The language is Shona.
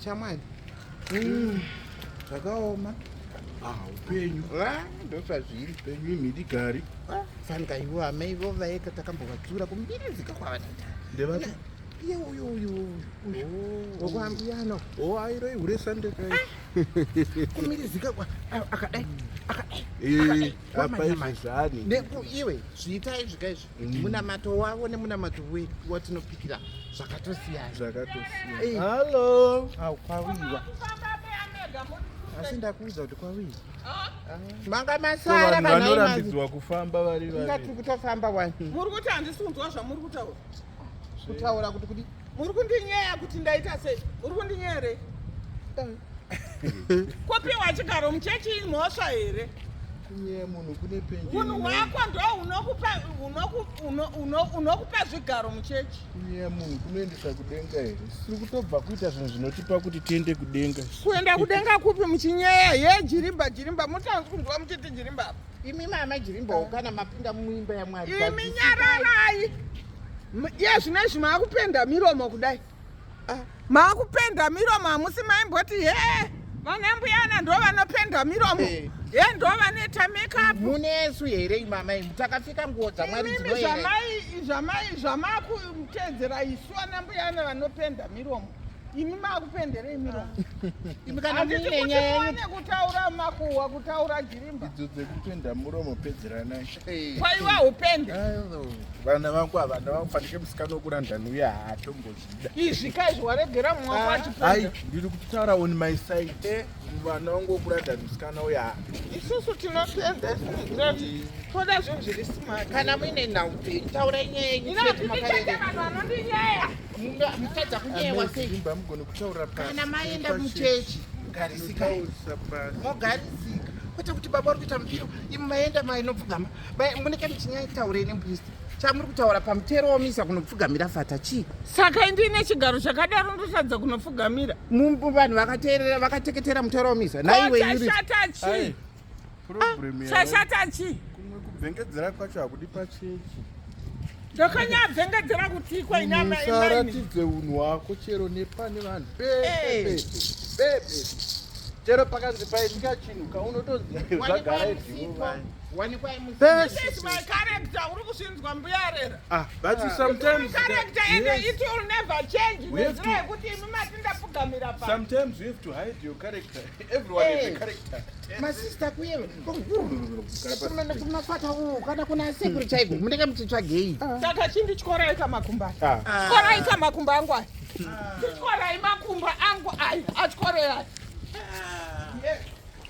Chamani. Zvakaoma. Upenyu. Ndosazviri. Upenyu imhidigari. Fanika ivo amai vo vaeka takambovadzura kumbirizika kwavanoita. Ndevati? Iye uyu. Wokuambiyano. Airoi hure sande kai. Kumbirizika kwa akadai. Apa izvizvani. Iwe zviitai zvikaizvi. Munamato wavo nemunamato watinopikira zvakatosiyana. Halo. Kwawiwa. Asi ndakuudza kuti kwawiwa. Manga masara vanhu vanorambidzwa kufamba vari vari. Ngati kutofamba wani. Muri kuti handisunzwa zvamuri kutaura. Kutaura kuti kudi. Muri kundinyeya kuti ndaita sei? Muri kundinyere? Kopiwa chigaro muchechi mhosva here? Kunyeya munhu kune penjeni. Munhu wako ndo unokupa zvigaro muchechi. Kunyeya munhu kunoendesa kudenga here? Siri kutobva kuita zvinhu zvinotipa kuti tiende kudenga. Kuenda kudenga kupi muchinyeya? Ye jirimba. Mutanzwi kunzwa muchiti jirimba. Imi mama jirimba kana mapinda muimba yaMwari. Imi nyararai. Ye zvinezvi maakupenda miromo kudai. Maakupenda miromo hamusi maimboti he vanambuyana ndo vanopenda miromo. Ye ndo vanoita makeup. Munesu here mama mutakapfeka nguo dzaMwari dzinoera. Zvamakuteedzera isu vanambuyana vanopenda miromo. Imi maakupenderei miromo? Imi kana muine nyaya kutaura makuhwa kutaura jirimba. Idzo dzekupenda muromo pedzeranai. Kwaiwa upende. Vana vangu ava ndavakufanike musikana wokuranda nuya haatombozvida. Izvi kaizvi waregera mumwako achipenda. Hai, ndiri kutaura on my side. Vana vangu wokuranda musikana uya. Isusu tinopenda toda zvinhu zviri smart. Kana muine nhaupe taura nyaya yenyu chete makarega. Vanhu vanondinyeya. Mutadza kunyewa sei? Imba mugoni kutaura pasi. Kana maenda muchechi garisika. Mogarisika. Kwete kuti baba uri kuita mupiro. Imi maenda mainopfugama. Munenge muchinyaya taurei nemupristi. Chamuri kutaura pamutero womisa kunopfugamira fata chii? Saka ndine chigaro chakadaro ndotadza kunopfugamira. Vanhu vakateerera vakateketera mutero womisa. Naiwe iri. Chashata chii? Chashata chii? Kumwe kubvengedzera kwacho hakudi pachechi. Ndakanyabvengedzera kuti kwainyama imani. Usaratidze unhu hwako chero nepane vanhu. Bebe. Chero pakanzi paitika chinhu kaunotoziva zvagara Wanikwa This is my character. Uri kusvinzwa mbuyarera. But sometimes character and it will never change. Kuti imi matindapfugamira pa. Sometimes you have to hide your character. Everyone has a character. Masista kuyewe. Kumafata kana kuna security chaiko. Munenge muchitsvagei. Saka chindichikorai kamakumba. Chikorai kamakumba angu. Chikorai makumba angu ai. Achikorai.